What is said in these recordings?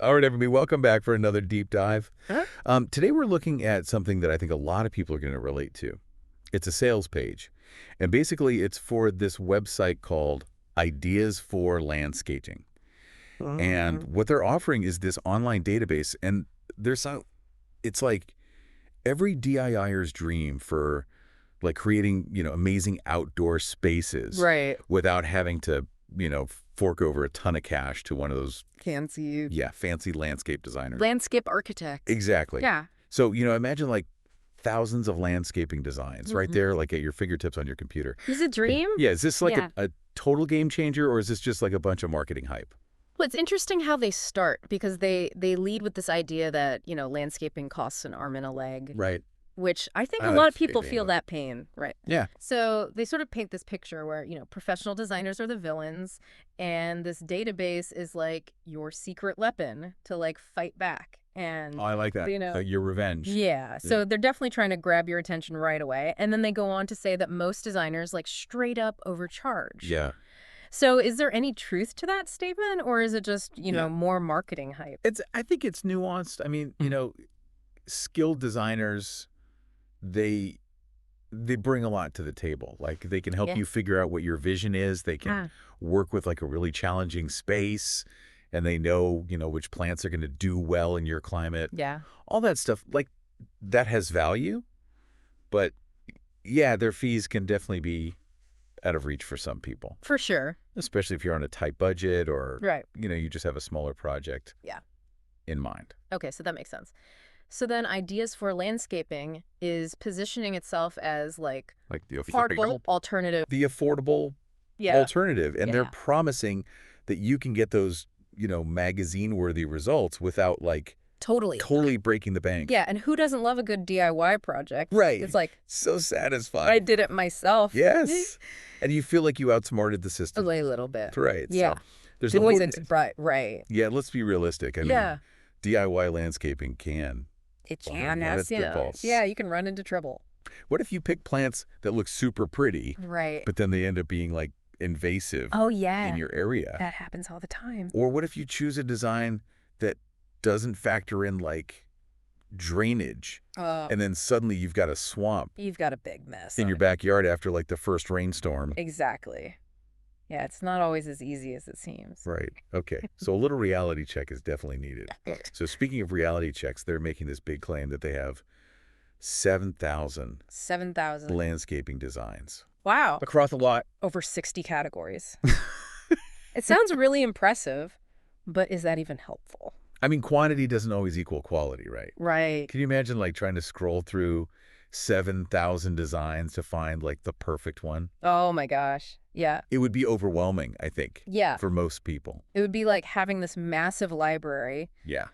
All right, everybody, welcome back for another deep dive. Uh-huh. Today we're looking at something that I think a lot of people are going to relate to. It's a sales page. And basically, it's for this website called Ideas for Landscaping. And what they're offering is this online database. And it's like every DIYer's dream for like creating, amazing outdoor spaces Right. without having to, fork over a ton of cash to one of those Fancy fancy landscape designers. landscape architect. Exactly. Yeah. So, imagine like thousands of landscaping designs right there, like at your fingertips on your computer. Is it a dream? Yeah. Is this like Yeah. a total game changer, or is this just like a bunch of marketing hype? Well, it's interesting how they start because they lead with this idea that, landscaping costs an arm and a leg, Right. which I think I a know lot that's of people pain, feel but- that pain, right? Yeah. So they sort of paint this picture where, professional designers are the villains and this database is like your secret weapon to like fight back. And Oh, I like that. Your revenge. yeah, so they're definitely trying to grab your attention right away. And then they go on to say that most designers like straight up overcharge. Yeah. So is there any truth to that statement, or is it just, Yeah. more marketing hype? I think it's nuanced. I mean, skilled designers, they bring a lot to the table. Like they can help Yeah. you figure out what your vision is. They can Ah. work with like a really challenging space, and they know, which plants are going to do well in your climate. Yeah. All that stuff, like that has value, but yeah, their fees can definitely be out of reach for some people, For sure. especially if you're on a tight budget or, Right. you just have a smaller project Yeah. in mind. Okay, so that makes sense. So then Ideas for Landscaping is positioning itself as like Like the affordable alternative. the affordable Yeah. alternative. And they're Yeah. promising that you can get those, magazine-worthy results without like Totally. totally breaking the bank. Yeah, and who doesn't love a good DIY project? Right. It's like, So satisfying. I did it myself. Yes. And you feel like you outsmarted the A system. little bit. Right. Yeah. So there's It no wasn't right. Yeah, let's be realistic. I mean, Yeah. DIY landscaping can. It Well, can yeah, have, that's pitfalls. yeah, you can run into trouble. What if you pick plants that look super pretty, Right. but then they end up being like invasive Oh, yeah. in your area? That happens all the time. Or what if you choose a design that doesn't factor in like drainage, and then suddenly you've got a swamp You've got a big mess in on your it. backyard after like the first rainstorm? Exactly. Yeah, it's not always as easy as it seems. Right. Okay. So a little reality check is definitely needed. So speaking of reality checks, they're making this big claim that they have 7,000 7,000. landscaping designs Wow. across a lot. Over 60 categories. It sounds really impressive, but is that even helpful? I mean, quantity doesn't always equal quality, right? Right. Can you imagine like trying to scroll through 7,000 designs to find like the perfect one? Oh my gosh. Yeah. It would be overwhelming, I think, Yeah. for most people. It would be like having this massive library, Yeah,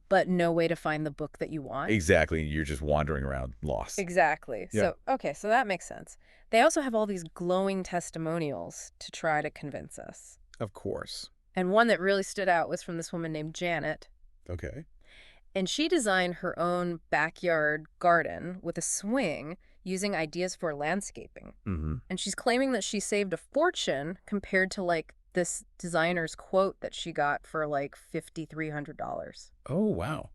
but no way to find the book that you want. exactly. You're just wandering around lost. Exactly. Yeah. So that makes sense. They also have all these glowing testimonials to try to convince us. Of course. And one that really stood out was from this woman named Janet. Okay. And she designed her own backyard garden with a swing using Ideas for Landscaping. Mm-hmm. And she's claiming that she saved a fortune compared to like this designer's quote that she got for like $5,300. Oh, wow.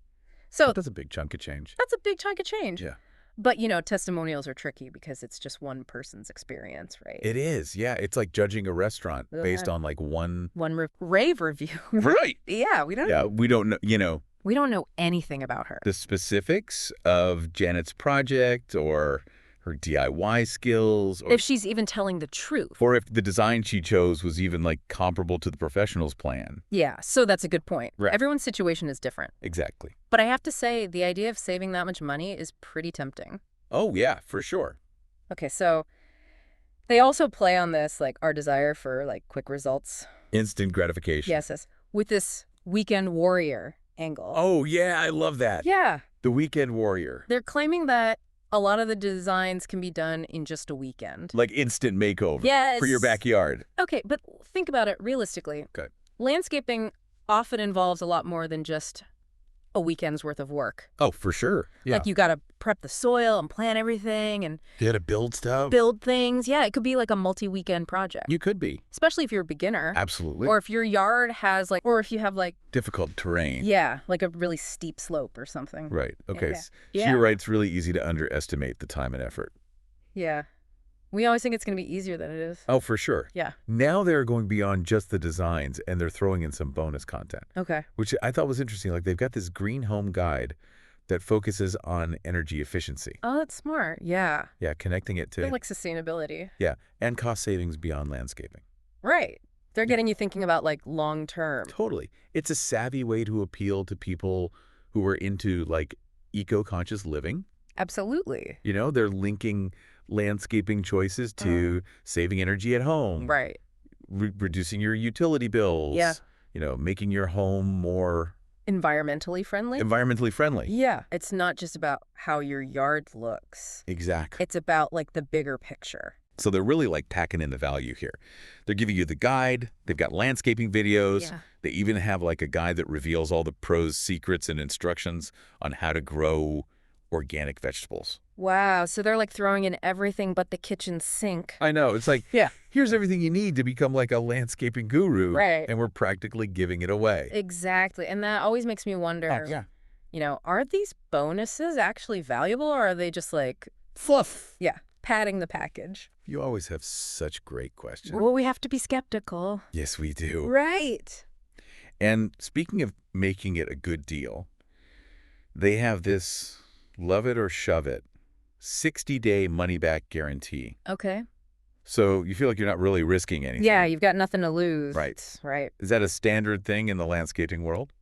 So That's a big chunk of change. that's a big chunk of change. Yeah. But, testimonials are tricky because it's just one person's experience, right? It is. Yeah. It's like judging a restaurant based Yeah. on like one. One rave review. Right. Yeah, we don't Yeah. We don't know, we don't know anything about her. the specifics of Janet's project or her DIY skills, or If she's even telling the truth. if the design she chose was even like comparable to the professional's plan. Yeah, so that's a good point. Right. Everyone's situation is different. Exactly. But I have to say, the idea of saving that much money is pretty tempting. Oh, yeah, for sure. Okay, so they also play on this, like, our desire for, like, quick results. Instant gratification. Yes, with this weekend warrior angle. Oh, yeah, I love that. Yeah, The weekend warrior. they're claiming that a lot of the designs can be done in just a weekend. Like instant makeover Yes. for your backyard. Okay, but think about it realistically. Okay. Landscaping often involves a lot more than just a weekend's worth of work. Oh, for sure. Yeah. Like, you got to prep the soil and plant everything and You got to build stuff. build things. Yeah, it could be like a multi-weekend project. You could be. Especially if you're a beginner. Absolutely. Or if your yard has like, or if you have like, difficult terrain. yeah, like a really steep slope or something. Right. Okay. So Yeah. you're right. It's really easy to underestimate the time and effort. Yeah. We always think it's going to be easier than it is. Oh, for sure. Yeah. Now they're going beyond just the designs, and they're throwing in some bonus content, Okay. which I thought was interesting. Like, they've got this green home guide that focuses on energy efficiency. Oh, that's smart. Yeah. Yeah, connecting it to, They're like sustainability. yeah, and cost savings beyond landscaping. Right. They're getting you thinking about like long term. Totally. It's a savvy way to appeal to people who are into like eco-conscious living. Absolutely. You know, they're linking landscaping choices to saving energy at home. Right. Reducing your utility bills. Yeah. You know, making your home more Environmentally friendly. environmentally friendly. Yeah. It's not just about how your yard looks. Exactly. It's about like the bigger picture. So they're really like packing in the value here. They're giving you the guide. They've got landscaping videos. Yeah. They even have like a guide that reveals all the pros' secrets and instructions on how to grow organic vegetables. Wow. So they're like throwing in everything but the kitchen sink. I know. It's like, Yeah. here's everything you need to become like a landscaping guru. Right. And we're practically giving it away. Exactly. And that always makes me wonder, Yeah. you know, are these bonuses actually valuable or are they just like, Fluff. yeah, padding the package? You always have such great questions. Well, we have to be skeptical. Yes, we do. Right. And speaking of making it a good deal, they have this love it or shove it 60-day money-back guarantee. Okay. So you feel like you're not really risking anything. Yeah, you've got nothing to lose. Right. Right. Is that a standard thing in the landscaping world?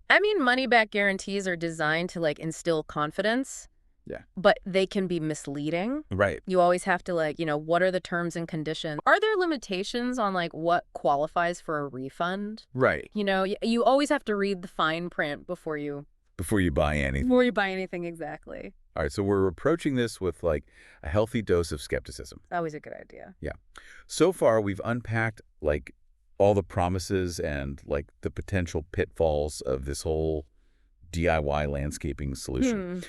I mean, money-back guarantees are designed to like instill confidence. Yeah. But they can be misleading. Right. You always have to like, you know, what are the terms and conditions? Are there limitations on like what qualifies for a refund? Right. You know, you always have to read the fine print before you Buy anything. buy anything. Exactly. All right, so we're approaching this with like a healthy dose of skepticism. Always a good idea. Yeah. So far, we've unpacked like all the promises and like the potential pitfalls of this whole DIY landscaping solution.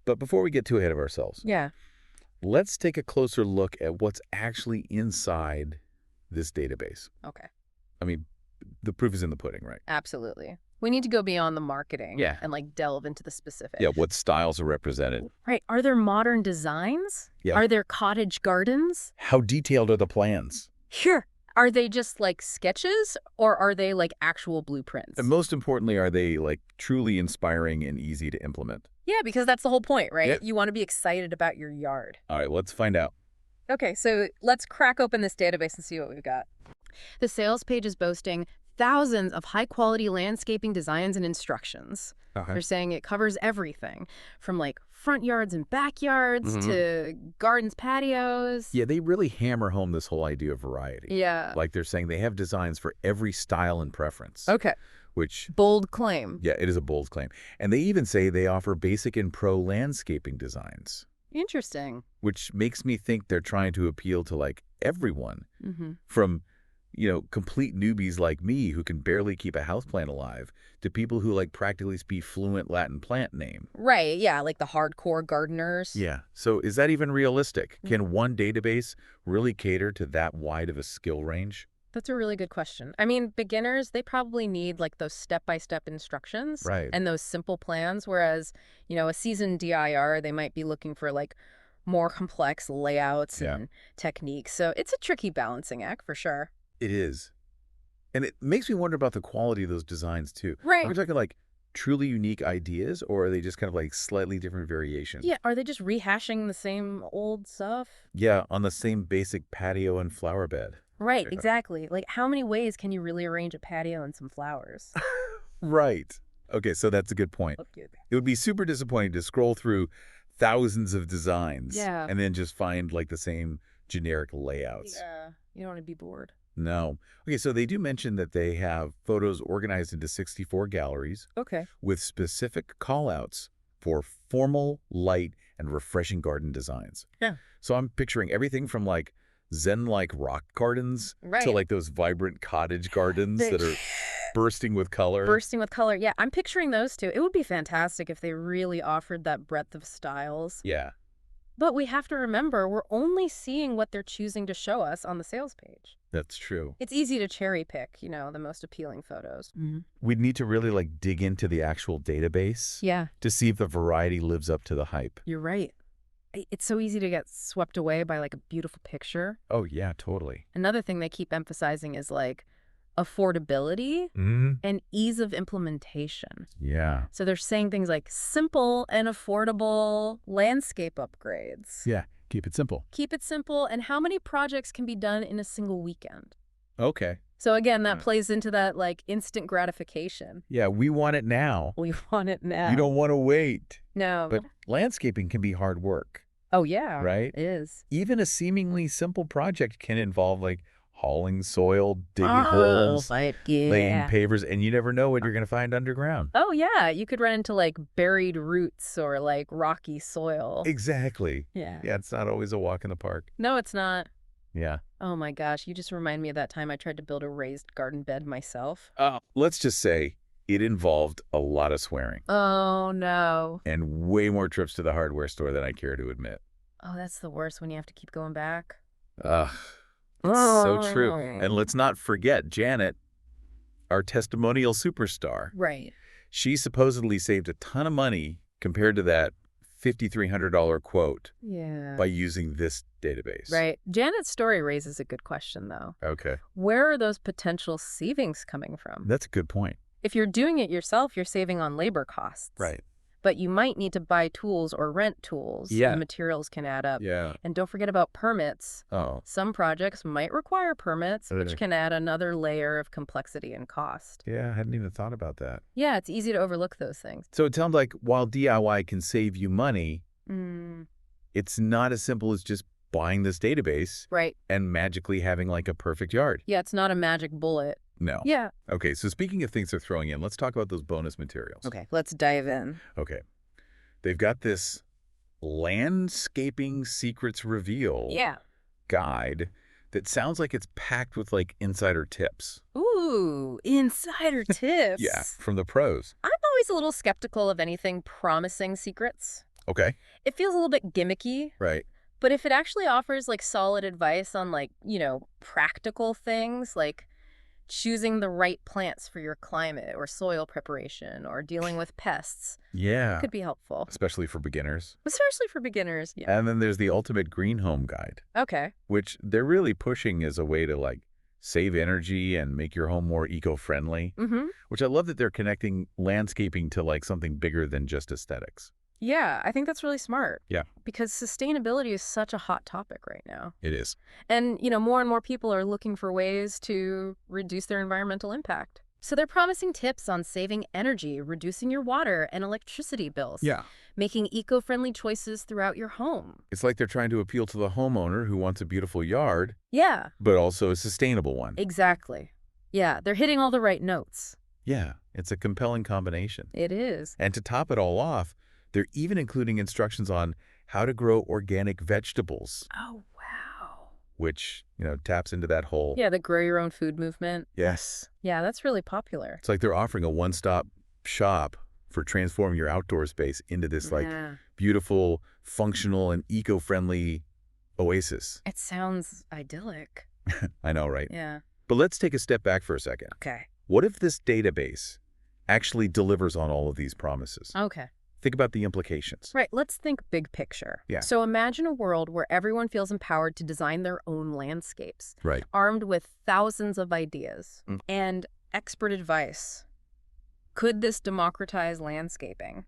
But before we get too ahead of ourselves, Yeah. let's take a closer look at what's actually inside this database. Okay. I mean, the proof is in the pudding, right? Absolutely. We need to go beyond the marketing. Yeah. And like delve into the specifics. Yeah, what styles are represented? Right. Are there modern designs? Yeah. Are there cottage gardens? How detailed are the plans? Sure. Are they just like sketches or are they like actual blueprints? And most importantly, are they like truly inspiring and easy to implement? Yeah, because that's the whole point, right? Yep. You want to be excited about your yard. All right, let's find out. Okay, so let's crack open this database and see what we've got. The sales page is boasting thousands of high-quality landscaping designs and instructions. They're saying it covers everything from like front yards and backyards to gardens, patios. Yeah, they really hammer home this whole idea of variety. Yeah. Like they're saying they have designs for every style and preference. Okay. Which, Bold claim. yeah, it is a bold claim. And they even say they offer basic and pro landscaping designs, Interesting. which makes me think they're trying to appeal to like everyone from, you know, complete newbies like me who can barely keep a houseplant alive to people who like practically speak fluent Latin plant name. Right, yeah, like the hardcore gardeners. Yeah. So is that even realistic? Can one database really cater to that wide of a skill range? That's a really good question. I mean, beginners, they probably need like those step-by-step instructions Right. and those simple plans, whereas, you know, a seasoned DIR, they might be looking for like more complex layouts and techniques. So it's a tricky balancing act for sure. It is. And it makes me wonder about the quality of those designs too. Right. Are we talking like truly unique ideas or are they just kind of like slightly different variations? Yeah, are they just rehashing the same old stuff? Yeah, on the same basic patio and flower bed. Right, Yeah. exactly. Like how many ways can you really arrange a patio and some flowers? Right. Okay, so that's a good point. It would be super disappointing to scroll through thousands of designs and then just find like the same generic layouts. Yeah, you don't want to be bored. No. Okay, so they do mention that they have photos organized into 64 galleries Okay. with specific call-outs for formal, light, and refreshing garden designs. Yeah. So I'm picturing everything from like Zen-like rock gardens to Right. like those vibrant cottage gardens that are bursting with color. Bursting with color. Yeah, I'm picturing those two. It would be fantastic if they really offered that breadth of styles. Yeah. But we have to remember, we're only seeing what they're choosing to show us on the sales page. That's true. It's easy to cherry pick, the most appealing photos. We'd need to really dig into the actual database. Yeah. To see if the variety lives up to the hype. You're right. It's so easy to get swept away by a beautiful picture. Oh, yeah, totally. Another thing they keep emphasizing is affordability and ease of implementation. Yeah. So they're saying things like simple and affordable landscape upgrades. Yeah. Keep it simple. Keep it simple, and how many projects can be done in a single weekend? Okay. So again, that plays into that instant gratification. Yeah, we want it now. We want it now. You don't want to wait. No. But landscaping can be hard work. Oh, yeah. Right? It is. Even a seemingly simple project can involve hauling soil, digging holes, laying pavers, and you never know what you're going to find underground. Oh, yeah. You could run into buried roots or rocky soil. Exactly. Yeah. Yeah, it's not always a walk in the park. No, it's not. Yeah. Oh, my gosh. You just remind me of that time I tried to build a raised garden bed myself. Let's just say it involved a lot of swearing. Oh, no. And way more trips to the hardware store than I care to admit. Oh, that's the worst when you have to keep going back. Ugh. It's so true. And let's not forget Janet, our testimonial superstar. Right. She supposedly saved a ton of money compared to that $5,300 quote by using this database. Right. Janet's story raises a good question, though. Okay. Where are those potential savings coming from? That's a good point. If you're doing it yourself, you're saving on labor costs. Right. But you might need to buy tools or rent tools. Yeah. The materials can add up. Yeah. And don't forget about permits. Oh. Some projects might require permits, which can add another layer of complexity and cost. Yeah, I hadn't even thought about that. Yeah, it's easy to overlook those things. So it sounds like while DIY can save you money, it's not as simple as just buying this database and magically having a perfect yard. Yeah, it's not a magic bullet. No. Yeah. Okay, so speaking of things they're throwing in, let's talk about those bonus materials. Okay, let's dive in. Okay. They've got this landscaping secrets reveal guide that sounds like it's packed with insider tips. Ooh, insider tips. Yeah, from the pros. I'm always a little skeptical of anything promising secrets. Okay. It feels a little bit gimmicky. Right. But if it actually offers solid advice on practical things choosing the right plants for your climate or soil preparation or dealing with pests. Yeah. Could be helpful. Especially for beginners. Especially for beginners, yeah. And then there's the ultimate green home guide. Okay. Which they're really pushing as a way to save energy and make your home more eco-friendly. Which I love that they're connecting landscaping to something bigger than just aesthetics. Yeah, I think that's really smart. Yeah. Because sustainability is such a hot topic right now. It is. And, more and more people are looking for ways to reduce their environmental impact. So they're promising tips on saving energy, reducing your water and electricity bills. Yeah. Making eco-friendly choices throughout your home. It's like they're trying to appeal to the homeowner who wants a beautiful yard. Yeah. But also a sustainable one. Exactly. Yeah, they're hitting all the right notes. Yeah, it's a compelling combination. It is. And to top it all off, they're even including instructions on how to grow organic vegetables. Oh, wow. Which, taps into that whole... Yeah, the grow your own food movement. Yes. Yeah, that's really popular. It's like they're offering a one-stop shop for transforming your outdoor space into this, beautiful, functional, and eco-friendly oasis. It sounds idyllic. I know, right? Yeah. But let's take a step back for a second. Okay. What if this database actually delivers on all of these promises? Okay. Think about the implications. Right. Let's think big picture. Yeah. So imagine a world where everyone feels empowered to design their own landscapes. Right. Armed with thousands of ideas and expert advice. Could this democratize landscaping?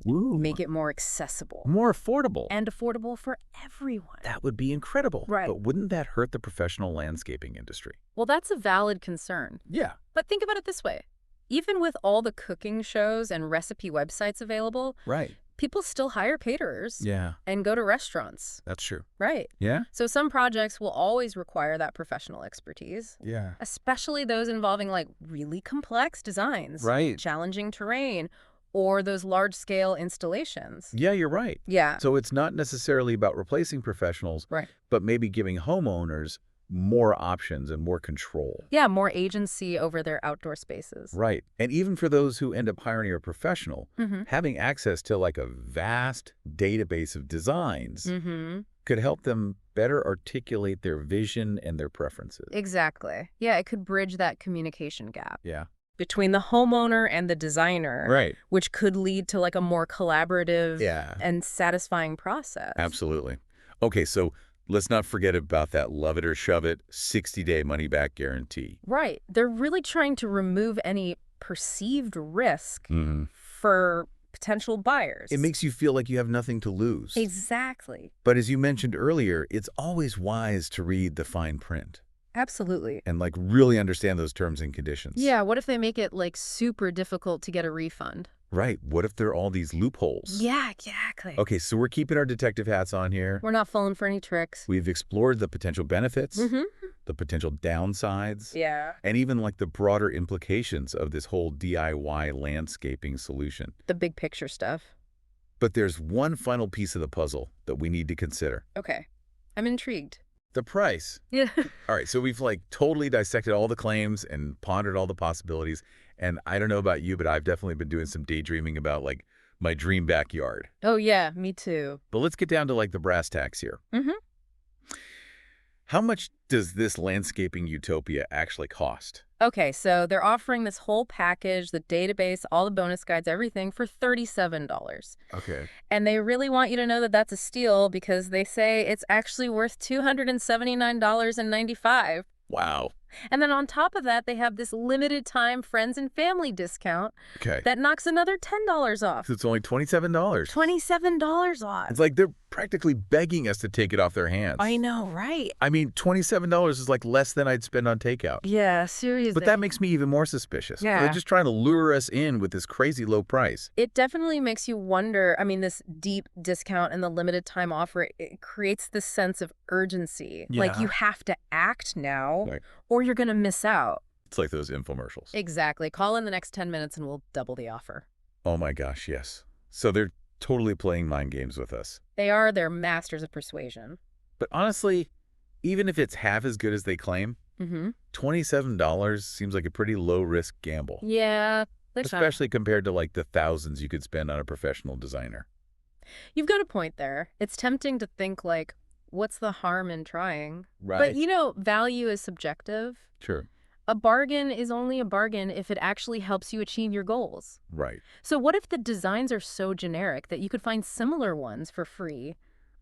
Ooh. Make it more accessible. More affordable. And affordable for everyone. That would be incredible. Right. But wouldn't that hurt the professional landscaping industry? Well, that's a valid concern. Yeah. But think about it this way. Even with all the cooking shows and recipe websites available, right, people still hire caterers and go to restaurants. That's true. Right. Yeah. So some projects will always require that professional expertise. Yeah. Especially those involving really complex designs. Right. Challenging terrain or those large-scale installations. Yeah, you're right. Yeah. So it's not necessarily about replacing professionals, right, but maybe giving homeowners more options and more control. Yeah, more agency over their outdoor spaces. Right. And even for those who end up hiring a professional, Mm-hmm. having access to like a vast database of designs Mm-hmm. could help them better articulate their vision and their preferences. Exactly. Yeah, it could bridge that communication gap Yeah. between the homeowner and the designer, Right. which could lead to like a more collaborative Yeah. and satisfying process. Absolutely. Okay, so let's not forget about that love it or shove it 60-day money-back guarantee. Right. They're really trying to remove any perceived risk Mm-hmm. for potential buyers. It makes you feel like you have nothing to lose. Exactly. But as you mentioned earlier, it's always wise to read the fine print Absolutely. and like really understand those terms and conditions. Yeah, what if they make it like super difficult to get a refund? Right. What if there are all these loopholes? Yeah, exactly. Okay, so we're keeping our detective hats on here. We're not falling for any tricks. We've explored the potential benefits, Mm-hmm. the potential downsides, Yeah. and even like the broader implications of this whole DIY landscaping solution. The big picture stuff. But there's one final piece of the puzzle that we need to consider. Okay. I'm intrigued. The price. Yeah. All right, so we've like totally dissected all the claims and pondered all the possibilities. And I don't know about you, but I've definitely been doing some daydreaming about like my dream backyard. Oh, yeah, me too. But let's get down to like the brass tacks here. Mm-hmm. How much does this landscaping utopia actually cost? Okay, so they're offering this whole package, the database, all the bonus guides, everything for $37. Okay. And they really want you to know that that's a steal because they say it's actually worth $279.95. Wow. And then on top of that, they have this limited time friends and family discount Okay. that knocks another $10 off. So it's only $27. $27 off. It's like they're practically begging us to take it off their hands. I know, right? I mean, $27 is like less than I'd spend on takeout. Yeah, seriously. But that makes me even more suspicious. Yeah. They're just trying to lure us in with this crazy low price. It definitely makes you wonder. I mean, this deep discount and the limited time offer, it creates this sense of urgency. Like Yeah. you have to act now Right. or you're going to miss out. It's like those infomercials. Exactly. Call in the next 10 minutes and we'll double the offer. Oh my gosh, yes. So they're totally playing mind games with us. They're masters of persuasion. But honestly, even if it's half as good as they claim, Mm-hmm. $27 seems like a pretty low-risk gamble. Yeah. Especially compared to like the thousands you could spend on a professional designer. You've got a point there. It's tempting to think like, what's the harm in trying? Right. But, you know, value is subjective. Sure. A bargain is only a bargain if it actually helps you achieve your goals. Right. So what if the designs are so generic that you could find similar ones for free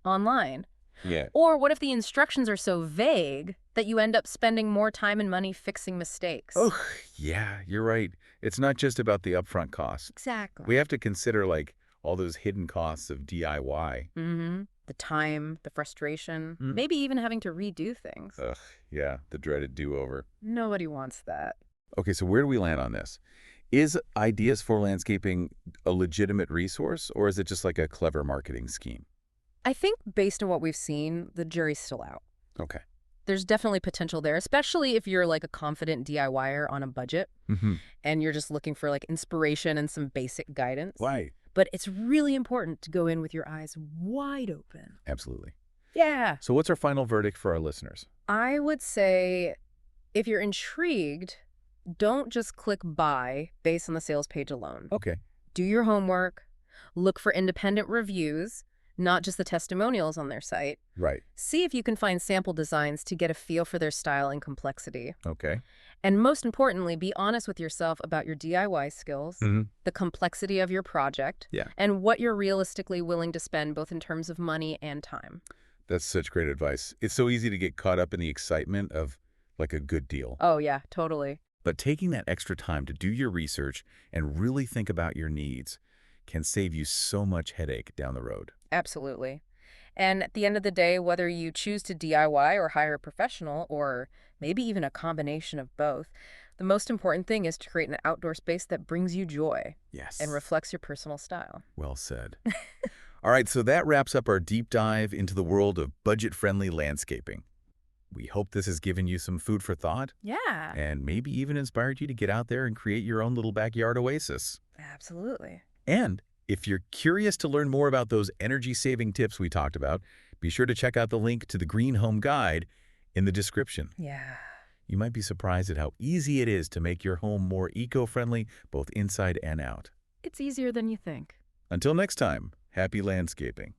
online? Yeah. Or what if the instructions are so vague that you end up spending more time and money fixing mistakes? Oh, yeah, you're right. It's not just about the upfront costs. Exactly. We have to consider like all those hidden costs of DIY. Mm-hmm. The time, the frustration, Mm. maybe even having to redo things. Ugh, yeah, the dreaded do-over. Nobody wants that. Okay, so where do we land on this? Is Ideas for Landscaping a legitimate resource, or is it just like a clever marketing scheme? I think based on what we've seen, the jury's still out. Okay. There's definitely potential there, especially if you're like a confident DIYer on a budget Mm-hmm. and you're just looking for like inspiration and some basic guidance. Right. But it's really important to go in with your eyes wide open. Absolutely. Yeah. So what's our final verdict for our listeners? I would say if you're intrigued, don't just click buy based on the sales page alone. Okay. Do your homework, look for independent reviews, not just the testimonials on their site. Right. See if you can find sample designs to get a feel for their style and complexity. Okay. And most importantly, be honest with yourself about your DIY skills, Mm-hmm. the complexity of your project, Yeah. and what you're realistically willing to spend both in terms of money and time. That's such great advice. It's so easy to get caught up in the excitement of like a good deal. Oh, yeah, totally. But taking that extra time to do your research and really think about your needs can save you so much headache down the road. Absolutely. And at the end of the day, whether you choose to DIY or hire a professional, or maybe even a combination of both, the most important thing is to create an outdoor space that brings you joy Yes. and reflects your personal style. Well said. All right, so that wraps up our deep dive into the world of budget-friendly landscaping. We hope this has given you some food for thought Yeah, and maybe even inspired you to get out there and create your own little backyard oasis. absolutely. And if you're curious to learn more about those energy-saving tips we talked about, be sure to check out the link to the Green Home Guide in the description. Yeah. You might be surprised at how easy it is to make your home more eco-friendly, both inside and out. It's easier than you think. Until next time, happy landscaping.